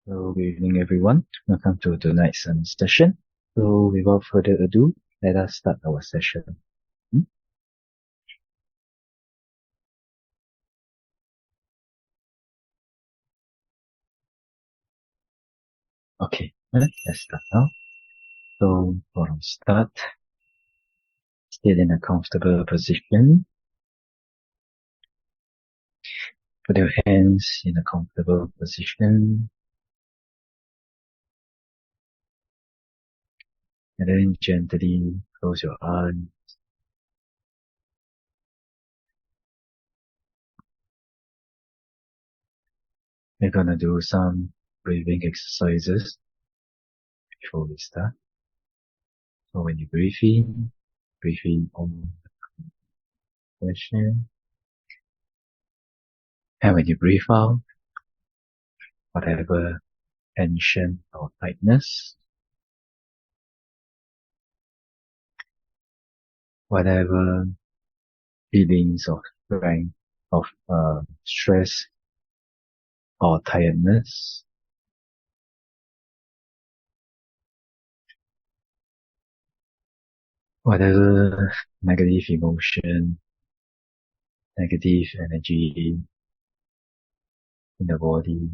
So, good evening, everyone. Welcome to tonight's session. So, without further ado, let us start our session. Okay, let's start now. So, for the start, sit in a comfortable position. Put your hands in a comfortable position. And then gently close your eyes. We're gonna do some breathing exercises before we start. So when you breathe in on the position. And when you breathe out, whatever tension or tightness, whatever feelings of strength, of stress or tiredness, whatever negative emotion, negative energy in the body,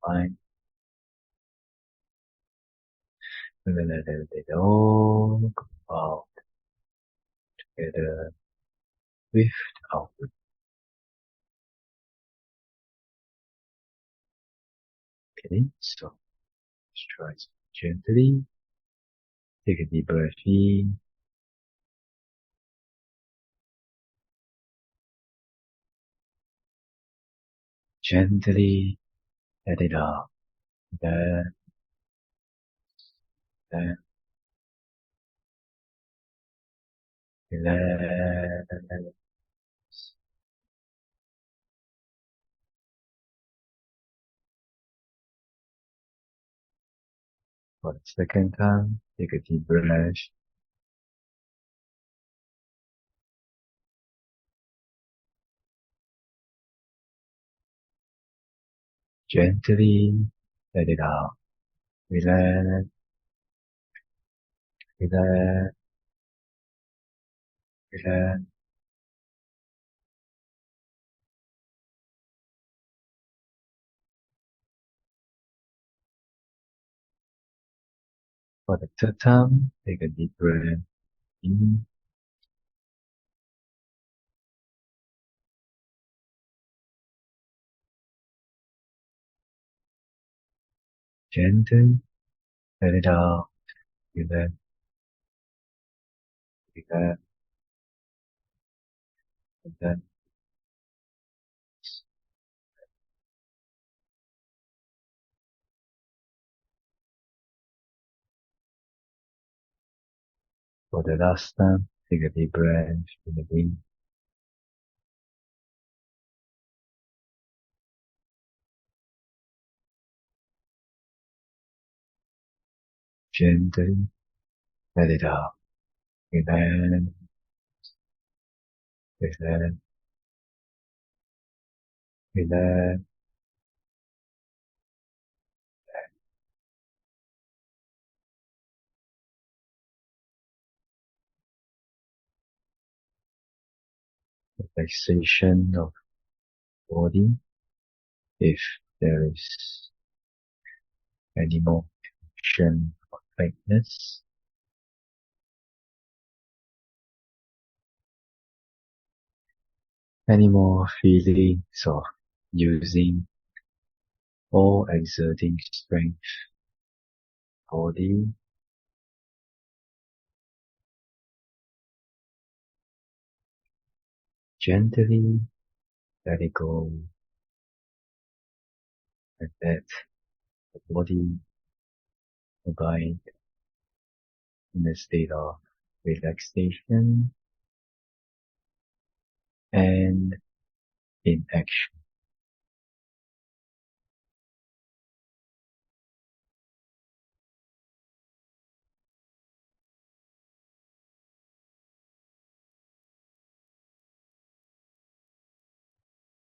mind, let it all go out together with the output. Okay, so let's try gently. Take a deep breath in. Gently let it out. Then, relax. For the second time, take a deep breath. Gently let it out. Relax, relax, relax. For the third time, take a deep breath in. Gently let it out. Relax, relax, relax. For the last time, take a deep breath in. Gently let it out. Relax, relax, relax. Relaxation of body. If there is any more tension or tightness, any more feelings of using or exerting strength, body, gently let it go and let the body abide in a state of relaxation and in action.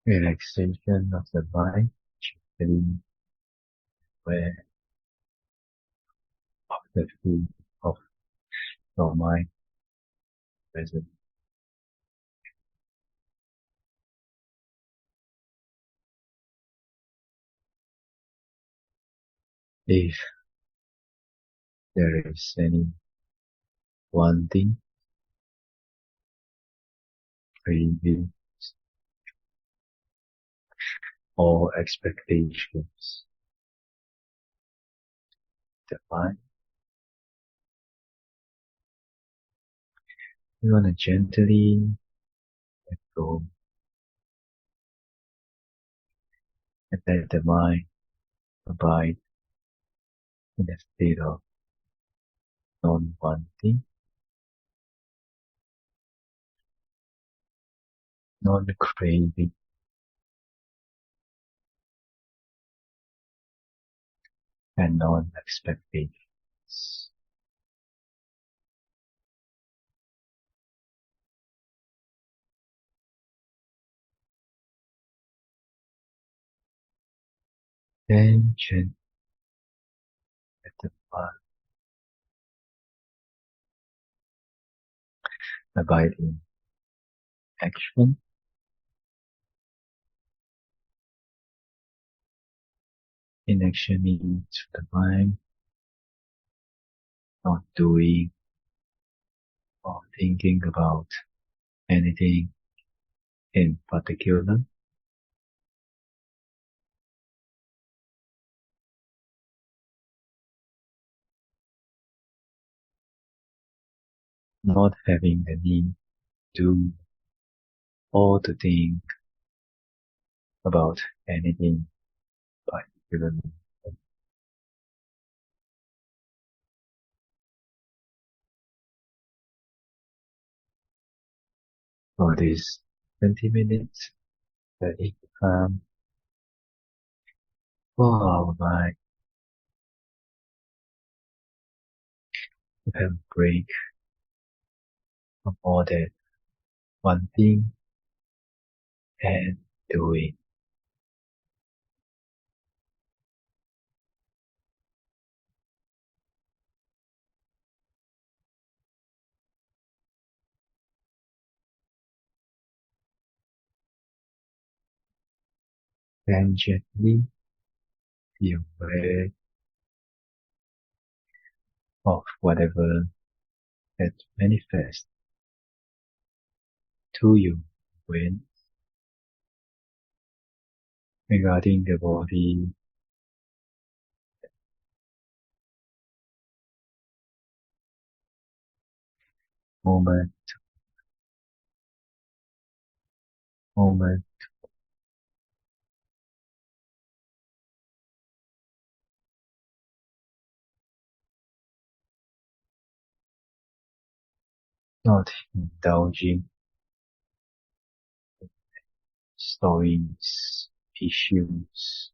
Relaxation of the mind, gently aware of the food of your mind present. If there is any wanting, craving, or expectations, the mind, you want to gently let go and let the mind abide in a state of non-wanting, non-craving, and non-expectations. Then gently let the mind abide in action. Inaction means the mind not doing or thinking about anything in particular, not having the need to or to think about anything particularly. For this 20 minutes, let it calm for our mind to have a break from all that wanting and doing. And gently be aware of whatever that manifests to you when regarding the body, moment, moment, not indulging stories, issues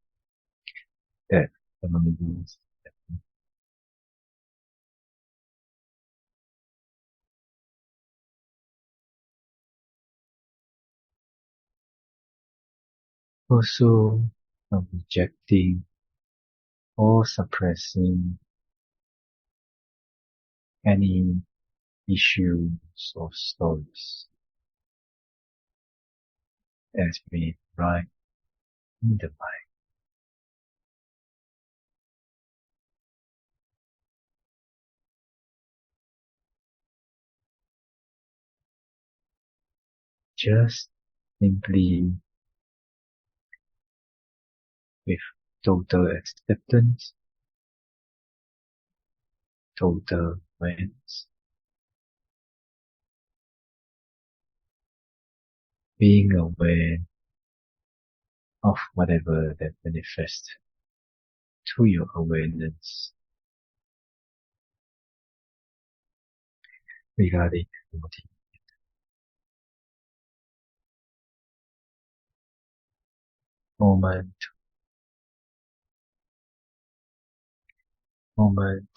that arise. Also, not rejecting or suppressing any issues or stories that may arise in the mind. Just simply with total acceptance, total awareness, being aware of whatever that manifests to your awareness regarding the body. Moment, moment.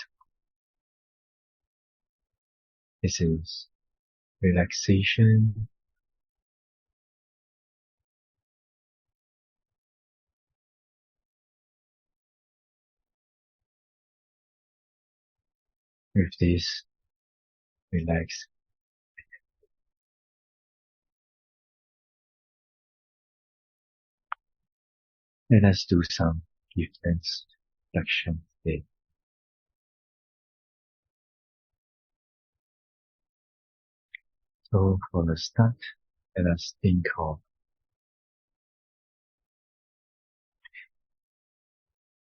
This is relaxation, With this, relax. Let us do some giftless reflection today. So for the start, let us think of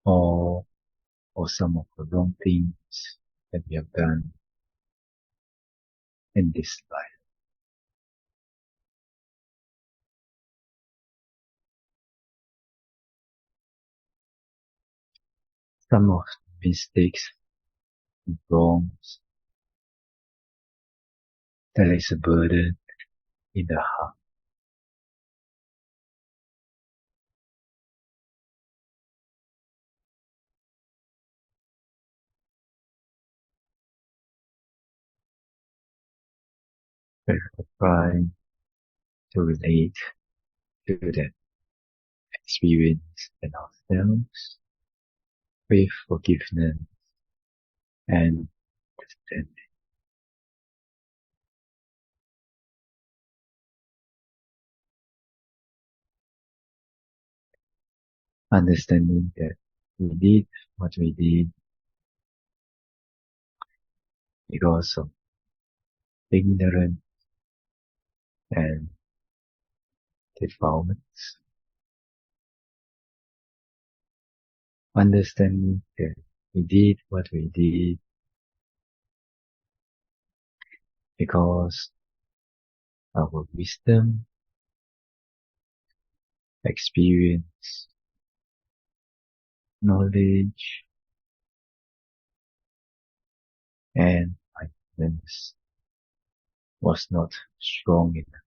all or some of the wrong things that we have done in this life. Some of the mistakes and wrongs that is a burden in the heart. We are trying to relate to that experience in ourselves with forgiveness and understanding. Understanding that we did what we did because of ignorance and defilements. Understanding that we did what we did because our wisdom, experience, knowledge, and mindfulness was not strong enough.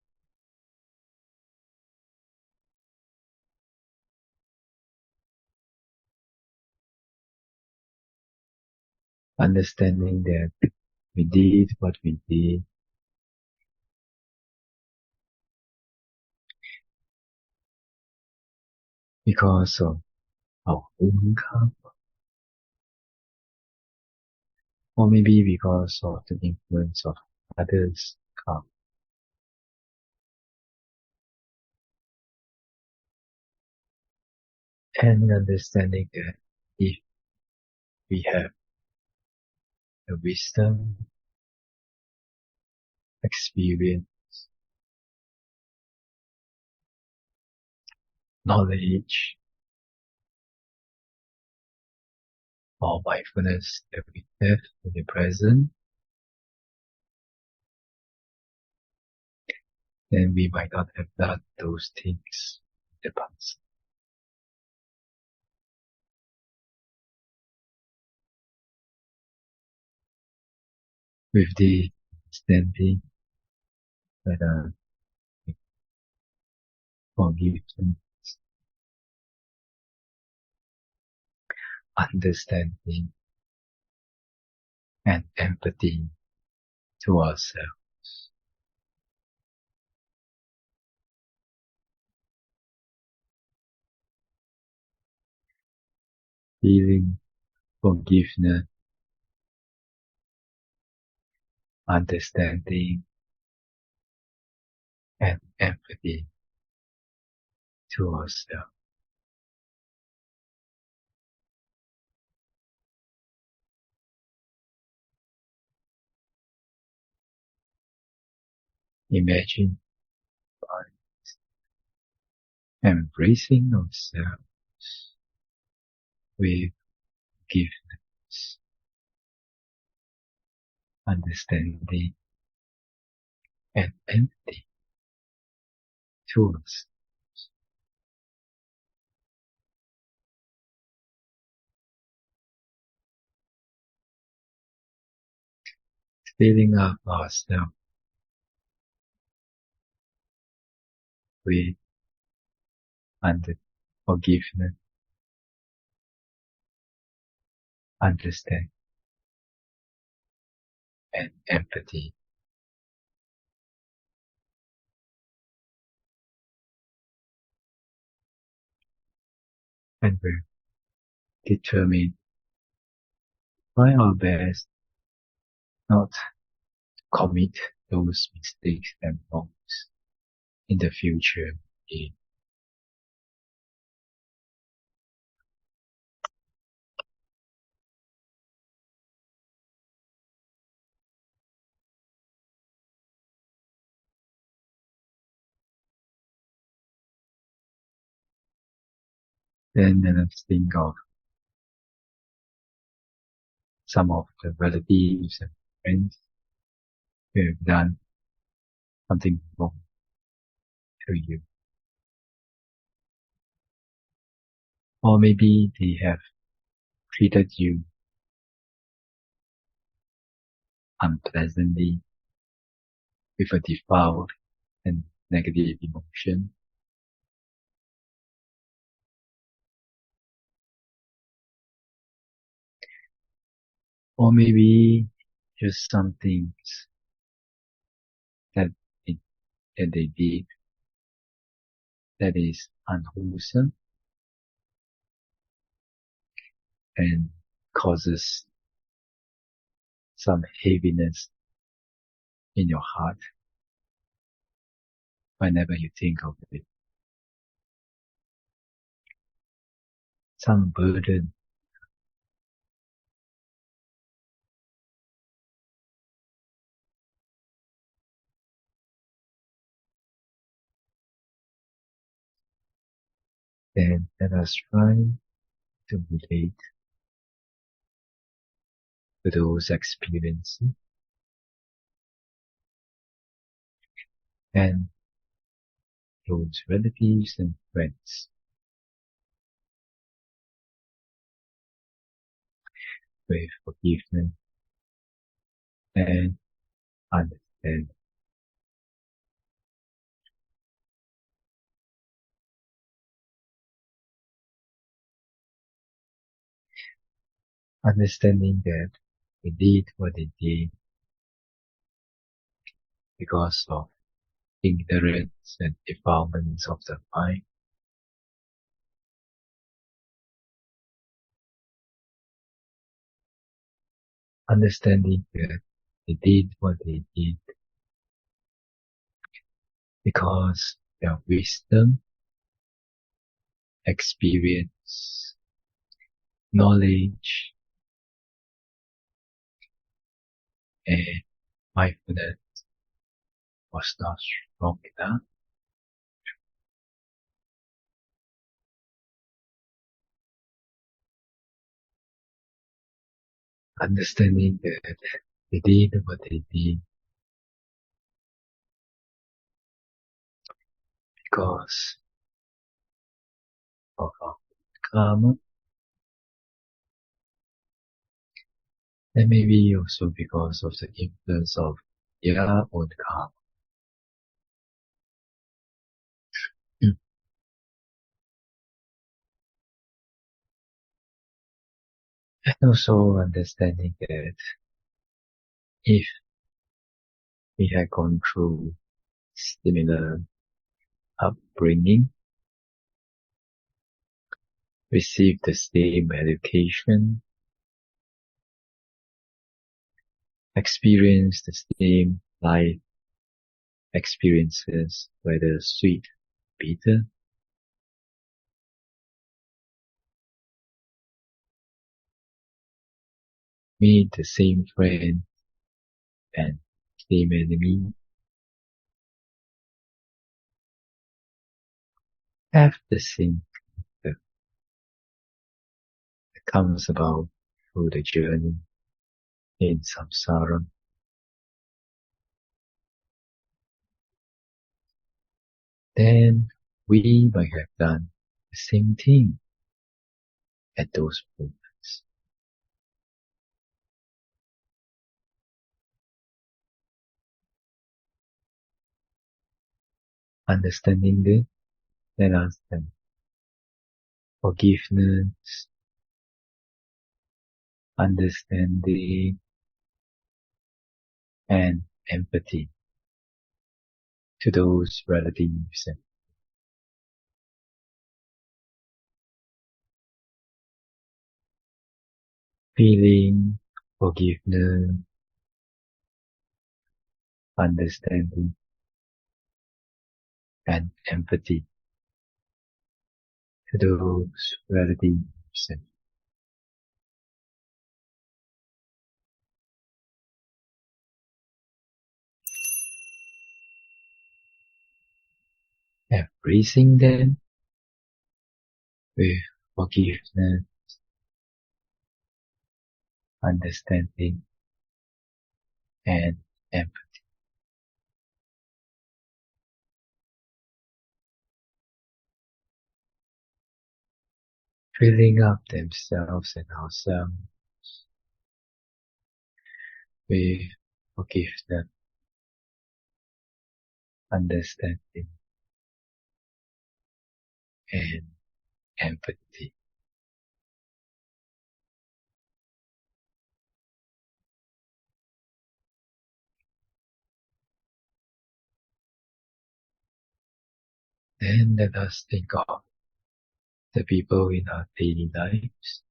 Understanding that we did what we did because of our own karma, or maybe because of the influence of others' karma. And understanding that if we have the wisdom, experience, knowledge, or mindfulness that we have in the present, then we might not have done those things in the past. With the understanding that forgiveness, understanding, and empathy to ourselves. Feeling forgiveness, understanding, and empathy to ourselves. Imagine by embracing ourselves with forgiveness, understanding, and empathy to us. Filling up ourselves with forgiveness, understanding, and empathy. And we're determined by our best not commit those mistakes and wrongs in the future again. Then let us think of some of the relatives and friends who have done something wrong to you. Or maybe they have treated you unpleasantly with a defiled and negative emotion. Or maybe just some things that they did that is unwholesome and causes some heaviness in your heart whenever you think of it. Some burden. Then let us try to relate to those experiences and those relatives and friends with forgiveness and understanding. Understanding that they did what they did because of ignorance and defilements of the mind. Understanding that they did what they did because their wisdom, experience, knowledge, and mindfulness was not strong enough. Understanding that they did what they did because of our karma, and maybe also because of the influence of their own karma. And also understanding that if we had gone through similar upbringing, received the same education, experienced the same life experiences, whether sweet, bitter, meet the same friend and same enemy, have the same that comes about through the journey in samsara. Then we might have done the same thing at those moments. Understanding this, let us then forgiveness, understanding, and empathy to those relatives and feeling forgiveness understanding, and empathy to those relatives and embracing them with forgiveness, understanding, and empathy. Filling up themselves and ourselves with forgiveness, understanding, and empathy. Then let us think of the people in our daily lives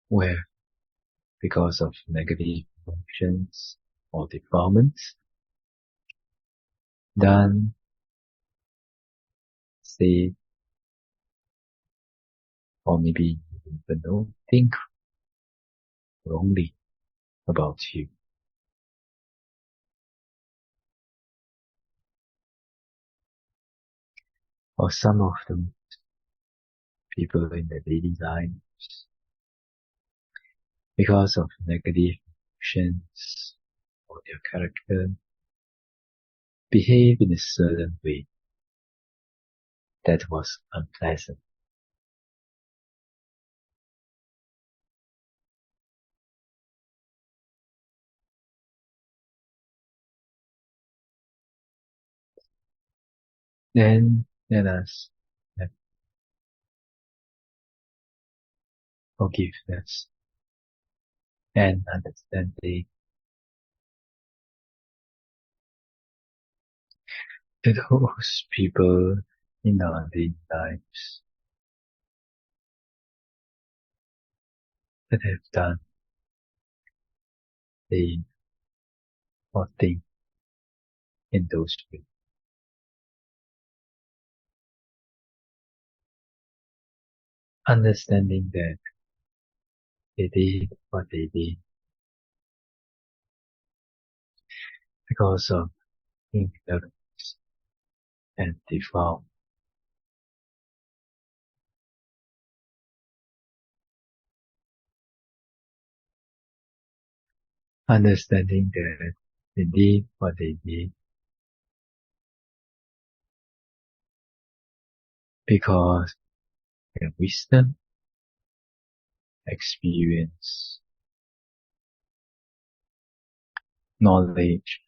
where, because of negative emotions or defilements, done, say, or maybe even know, think wrongly about you. Or some of the people in the daily lives, because of negative emotions or their character, behave in a certain way that was unpleasant. Then let us have forgiveness and understanding to those people in our daily lives that have done the or think in those ways. Understanding that they did what they did because of ignorance and default. Understanding that they did what they did because their wisdom, experience, knowledge,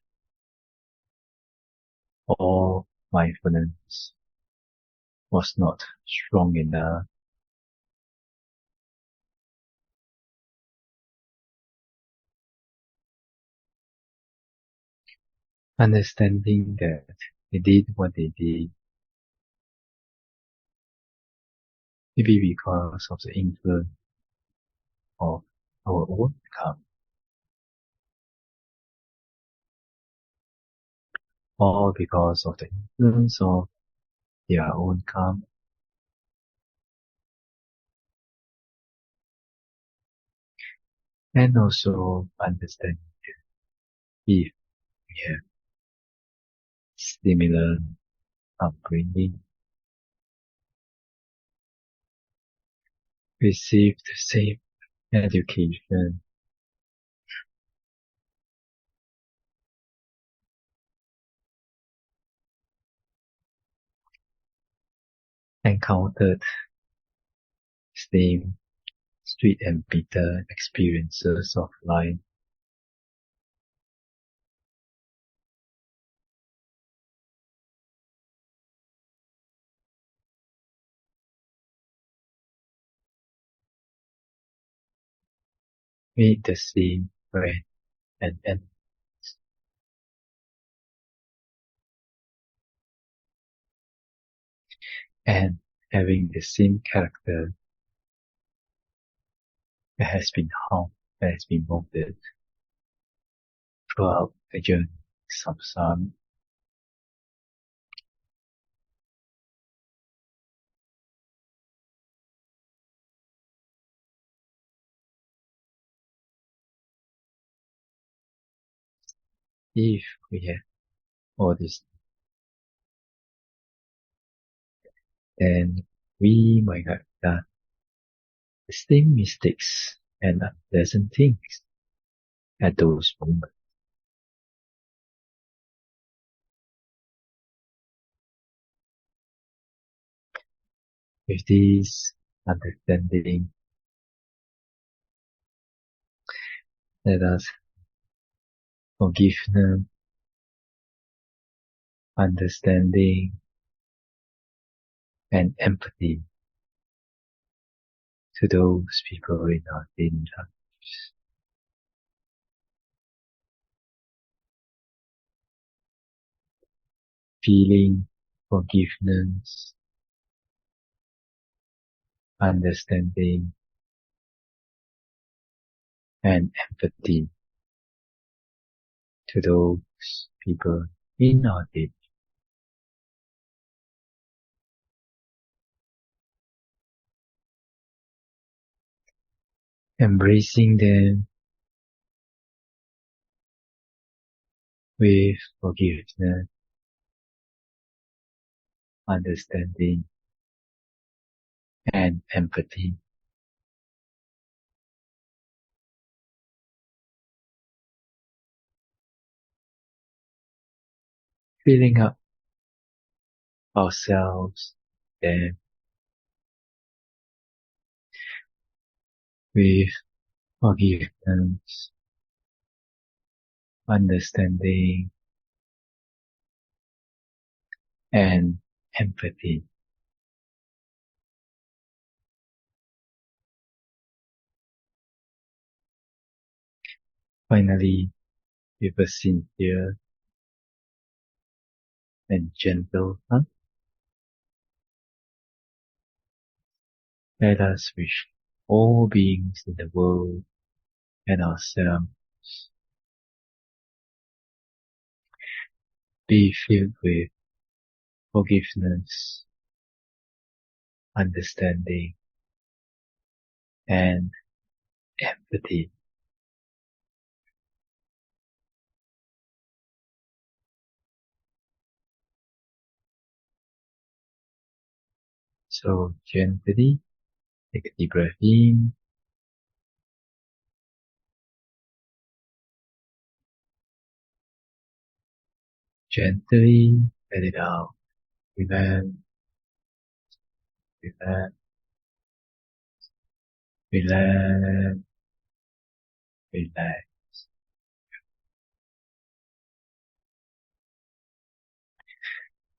or mindfulness was not strong enough. Understanding that they did what they did maybe because of the influence of our own karma, or because of the influence of their own karma, and also understanding if we have similar upbringing, received the same education, encountered same sweet and bitter experiences of life, meet the same friend and enemies, and having the same character that has been harmed, that has been molded throughout the journey. some sun. If we have all this, then we might have done the same mistakes and unpleasant things at those moments. With this understanding, let us forgiveness, understanding, and empathy to those people in our daily lives. Feeling forgiveness, understanding, and empathy to those people in our daily lives. Embracing them with forgiveness, understanding, and empathy. Filling up ourselves, them, with forgiveness, understanding, and empathy. Finally, with a sincere and gentle heart, let us wish all beings in the world and ourselves be filled with forgiveness, understanding, and empathy. So gently take a deep breath in, gently let it out. Relax, relax, relax, relax.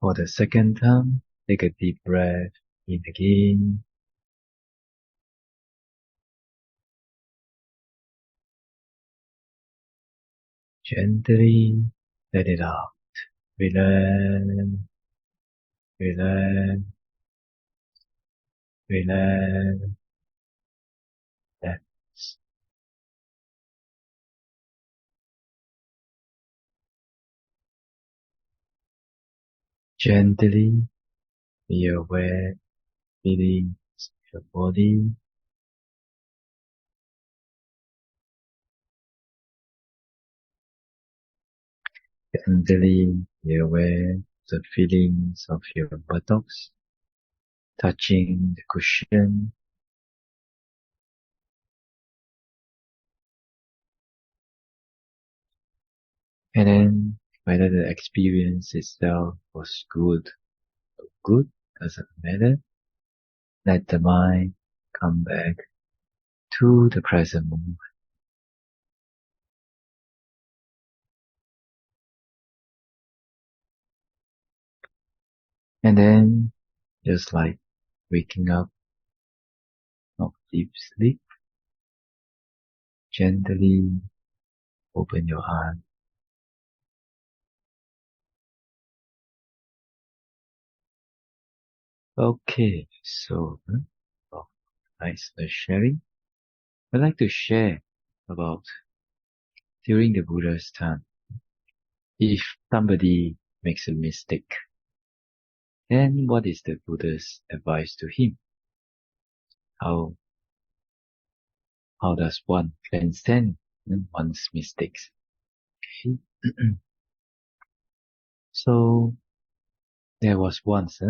For the second time, take a deep breath in again. Gently let it out. Relax, relax, relax, relax. Gently be aware feelings of your body. Gently be aware of the feelings of your buttocks touching the cushion. And then whether the experience itself was good or good doesn't matter. Let the mind come back to the present moment. And then, just like waking up of deep sleep, gently open your eyes. Okay, so nice sharing. I'd like to share about during the Buddha's time. if somebody makes a mistake, then what is the Buddha's advice to him? How does one transcend one's mistakes? Okay. So there was once,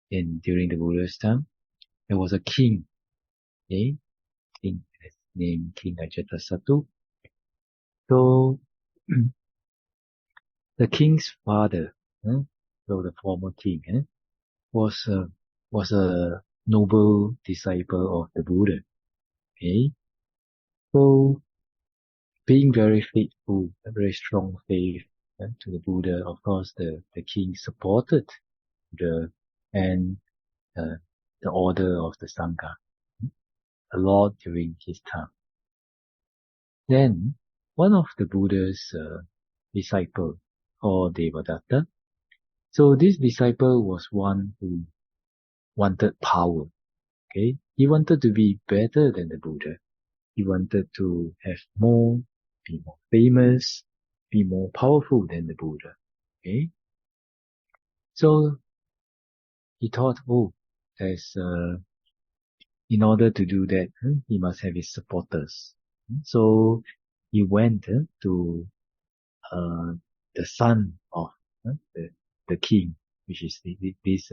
during the Buddha's time, there was a king. Okay, king named King Ajatasattu. So the king's father, so the former king, was a noble disciple of the Buddha. Okay, so being very faithful, a very strong faith to the Buddha, of course, the king supported the order of the Sangha a lot during his time. Then one of the Buddha's disciple called Devadatta. So this disciple was one who wanted power. Okay, he wanted to be better than the Buddha. He wanted to have more, be more famous, be more powerful than the Buddha. Okay, so he thought, in order to do that, he must have his supporters. So he went to the son of the king, which is this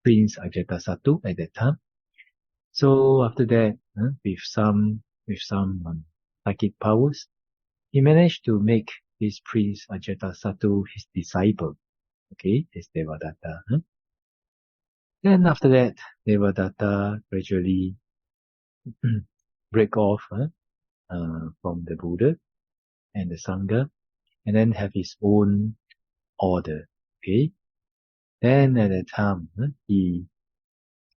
Prince Ajatasattu at that time. So after that, with some psychic powers, he managed to make this Prince Ajatasattu his disciple. Okay, his Devadatta. Then after that, Devadatta gradually break off from the Buddha and the Sangha, and then have his own order. Okay. Then at that time, he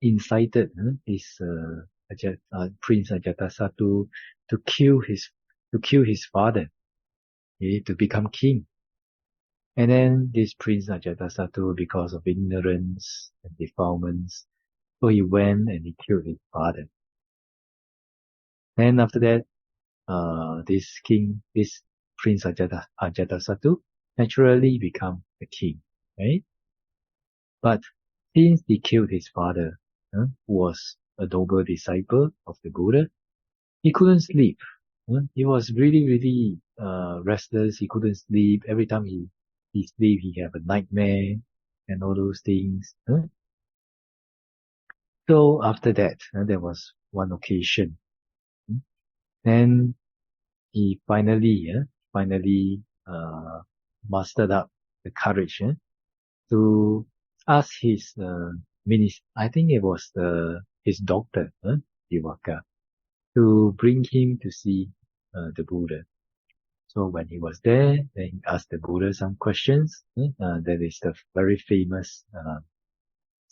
incited his Prince Ajatasattu to kill his father, okay, to become king. And then this Prince Ajatasattu, because of ignorance and defilements, so he went and he killed his father. And after that, this Prince Ajatasattu naturally become the king, right? But since he killed his father, who was a noble disciple of the Buddha, he couldn't sleep. He was really, really restless. He couldn't sleep. Every time he sleep, he have a nightmare and all those things. So after that, there was one occasion. Then he finally mustered up the courage to ask his I think it was his doctor, Vihārā, to bring him to see the Buddha. So when he was there, then he asked the Buddha some questions. That is the very famous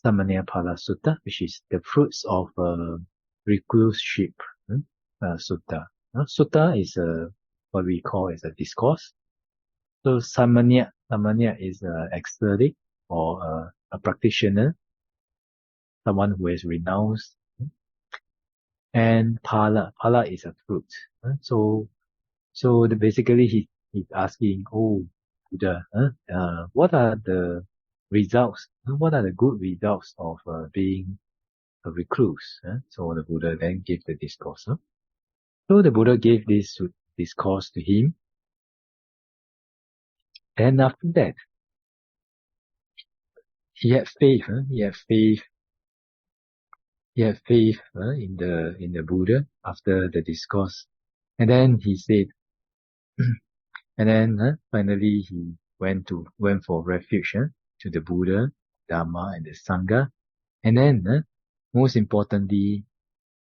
Samannaphala Sutta, which is the fruits of recluseship sutta. Sutta is what we call as a discourse. So samanya is ecstatic or a practitioner, someone who has renounced. And phala is a fruit. So basically he's asking, Buddha, what are the results? What are the good results of being a recluse? So the Buddha then gave the discourse. So the Buddha gave this discourse to him. And after that, he had faith. He had faith in the Buddha after the discourse. And then he said, and then finally he went for refuge to the Buddha, Dharma, and the Sangha. And then, most importantly,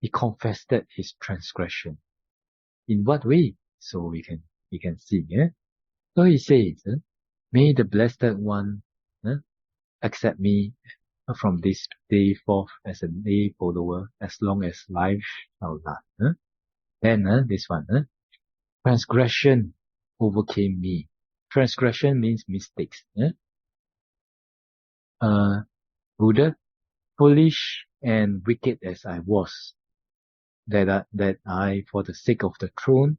he confessed his transgression. In what way? So we can see. So he says, may the Blessed One accept me from this day forth as a lay follower as long as life shall last. Then this one, transgression overcame me. Transgression means mistakes. Buddha, foolish and wicked as I was, that I, for the sake of the throne,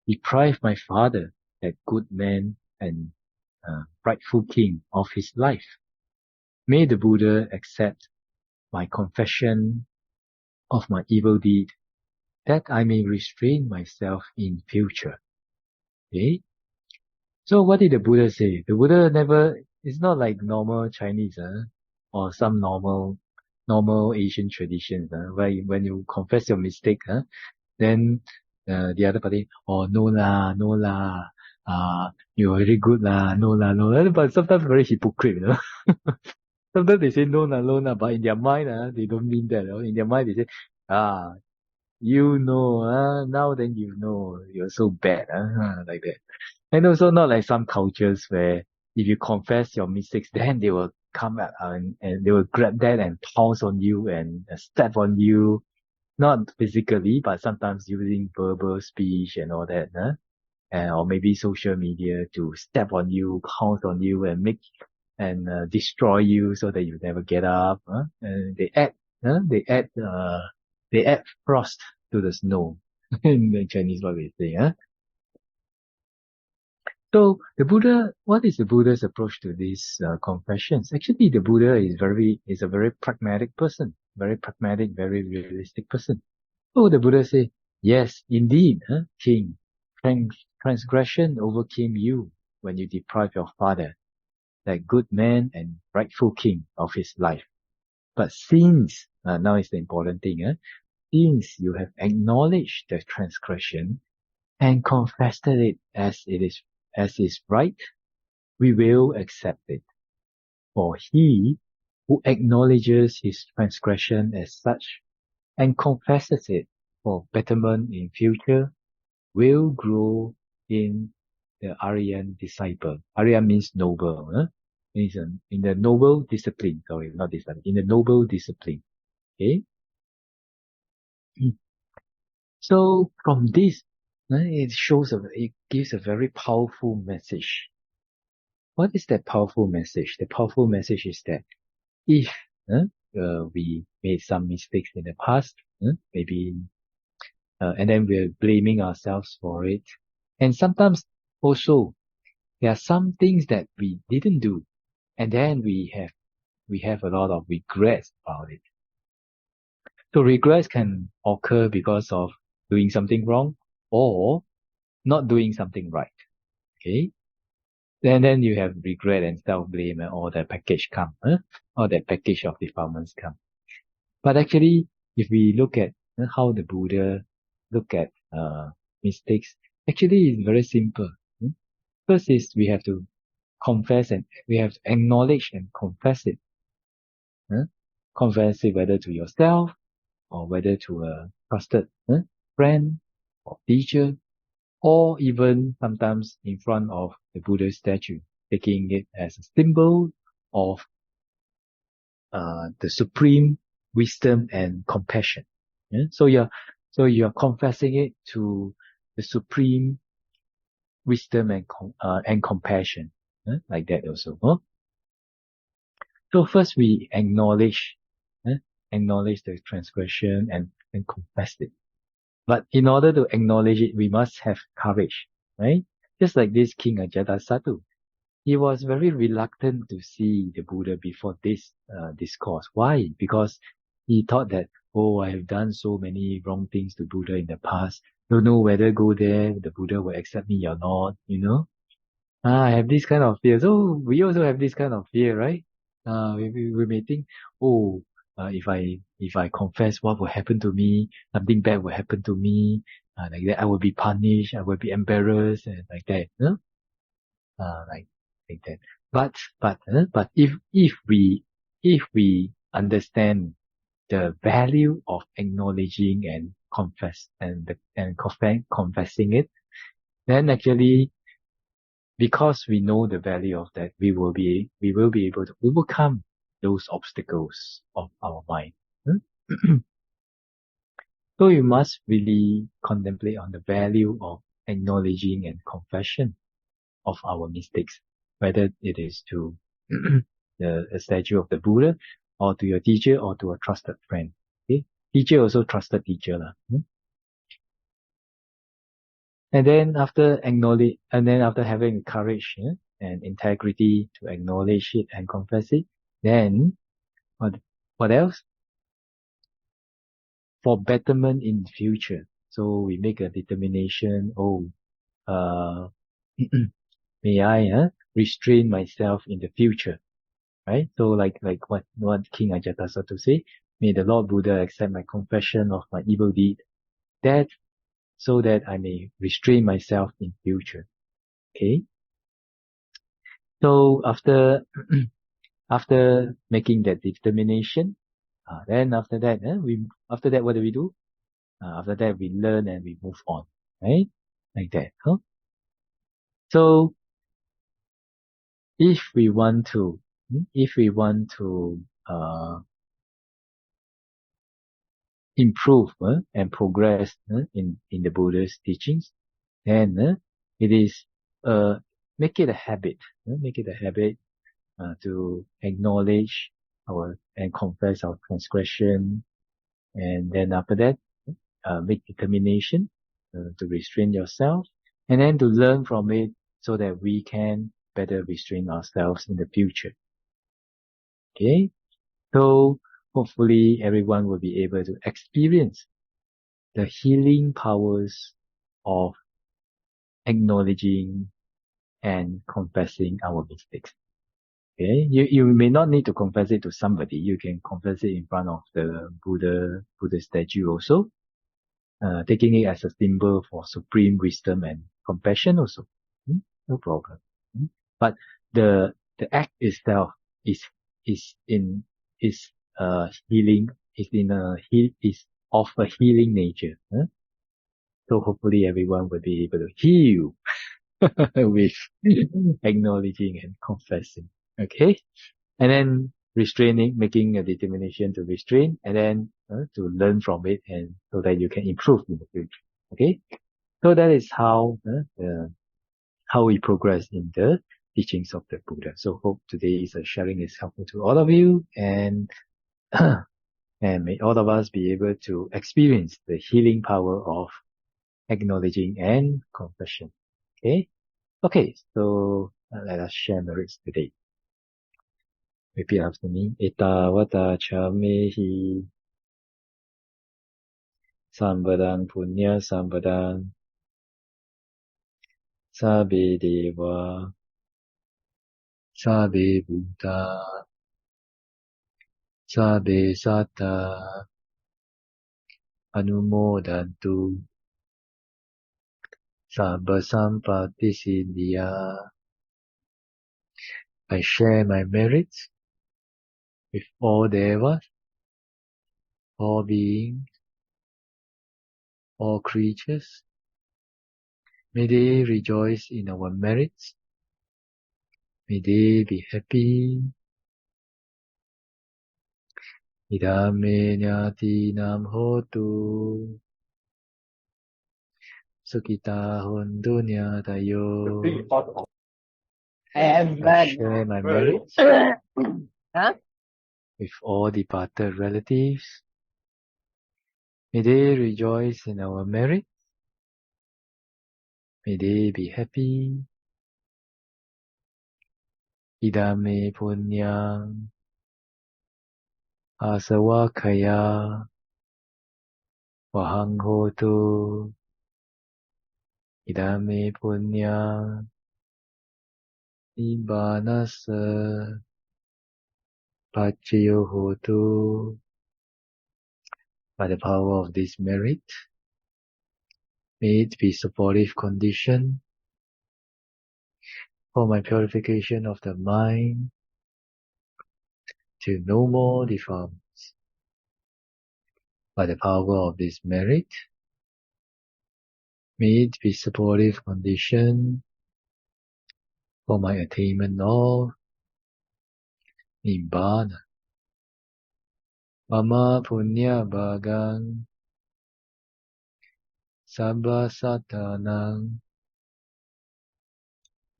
deprived my father, that good man, and rightful king of his life. May the Buddha accept my confession of my evil deed, that I may restrain myself in future. Okay? So what did the Buddha say? The Buddha it's not like normal Chinese, or some normal Asian traditions, where when you confess your mistake, then the other party, oh, no lah, you're very good lah, no lah, no lah. But sometimes very hypocrite, Sometimes they say no lah, but in their mind, they don't mean that. In their mind, they say, now then you know, you're so bad, like that. And also not like some cultures where if you confess your mistakes, then they will come out and they will grab that and pounce on you and step on you. Not physically, but sometimes using verbal speech and all that, or maybe social media to step on you, pounce on you, and destroy you so that you never get up. And they add frost to the snow. In the Chinese, what we say, So the Buddha, what is the Buddha's approach to these confessions? Actually, the Buddha is a very pragmatic person, very pragmatic, very realistic person. So the Buddha say, yes, indeed, king, transgression overcame you when you deprived your father, that good man and rightful king of his life. But since, now is the important thing, since you have acknowledged the transgression and confessed it as is right, we will accept it. For he who acknowledges his transgression as such and confesses it for betterment in future will grow in the Aryan disciple. Aryan means noble. Means in the noble discipline. Sorry, not discipline. In the noble discipline. Okay. So from this, it gives a very powerful message. What is that powerful message? The powerful message is that if we made some mistakes in the past, maybe, and then we're blaming ourselves for it, and sometimes also there are some things that we didn't do, and then we have a lot of regrets about it. So regrets can occur because of doing something wrong or not doing something right. Okay. Then you have regret and self-blame and all that package come, all that package of defilements come. But actually, if we look at how the Buddha look at mistakes, actually it's very simple. First is we have to confess and we have to acknowledge and confess it. Confess it whether to yourself or whether to a trusted friend or teacher, or even sometimes in front of the Buddha statue, taking it as a symbol of the supreme wisdom and compassion. So you're confessing it to the supreme wisdom and compassion, like that also. So first we acknowledge the transgression and confess it. But in order to acknowledge it, we must have courage, right? Just like this King Ajatasattu. He was very reluctant to see the Buddha before this discourse. Why? Because he thought that, I have done so many wrong things to Buddha in the past. Don't know whether go there, the Buddha will accept me or not, I have this kind of fear. So we also have this kind of fear, right? We may think, if I confess, what will happen to me? Something bad will happen to me. Like that, I will be punished. I will be embarrassed, and like that. Like that. But if we understand the value of acknowledging and confessing it, then actually, because we know the value of that, we will be able to overcome those obstacles of our mind. So you must really contemplate on the value of acknowledging and confession of our mistakes, whether it is to the statue of the Buddha, or to your teacher, or to a trusted friend. Okay? Teacher also trusted teacher. And then after having courage and integrity to acknowledge it and confess it, then what else? For betterment in the future. So we make a determination, may I restrain myself in the future, right? So like what King Ajatasattu say, may the Lord Buddha accept my confession of my evil deed, that so that I may restrain myself in future. Okay. So after making that determination, then after that what do? After that we learn and we move on, right? Like that. Huh? So if we want to improve and progress in the Buddha's teachings, then it is make it a habit. To acknowledge and confess our transgression, and then after that make determination to restrain yourself, and then to learn from it so that we can better restrain ourselves in the future. Okay, so hopefully everyone will be able to experience the healing powers of acknowledging and confessing our mistakes. Okay, you may not need to confess it to somebody. You can confess it in front of the Buddha statue also, taking it as a symbol for supreme wisdom and compassion also. No problem. But the act itself is healing, is of a healing nature. So hopefully everyone will be able to heal with acknowledging and confessing. Okay? And then making a determination to restrain, and then to learn from it, and so that you can improve in the future. Okay? So that is how we progress in the teachings of the Buddha. So hope today's sharing is helpful to all of you, and and may all of us be able to experience the healing power of acknowledging and confession. Okay? Okay, so let us share merits today. Repeat after me. Etavata chamehi sambadang punya sambadang sabe deva sabe buddha sabe satta anumodantu sabba sampatti siddhya. I share my merits with all devas, all beings, all creatures. May they rejoice in our merits. May they be happy. Idame nyati nam hotu. Sukita hontu nyatayo. I share my merits with all departed relatives. May they rejoice in our merit. May they be happy. Idame punyang asawakaya vahang hotu. Idame punyang nibbanasa paccaya hotu. By the power of this merit, may it be supportive condition for my purification of the mind to no more defilements. By the power of this merit, may it be supportive condition for my attainment of Nibbana. Mama punya bhagang sabba satanang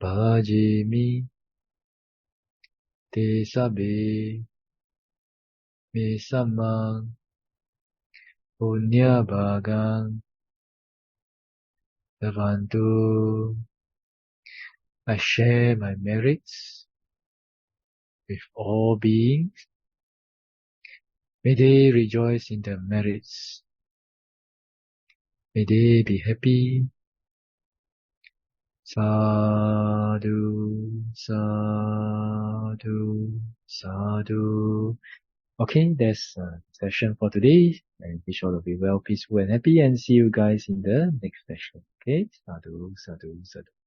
bhajimi te sabbe me samang punya bhagang Bhavantu. I share my merits with all beings. May they rejoice in their merits. May they be happy. Sadhu, sadhu, sadhu. Okay, that's a session for today. I wish all of you well, peaceful and happy, and see you guys in the next session. Okay, sadhu, sadhu, sadhu.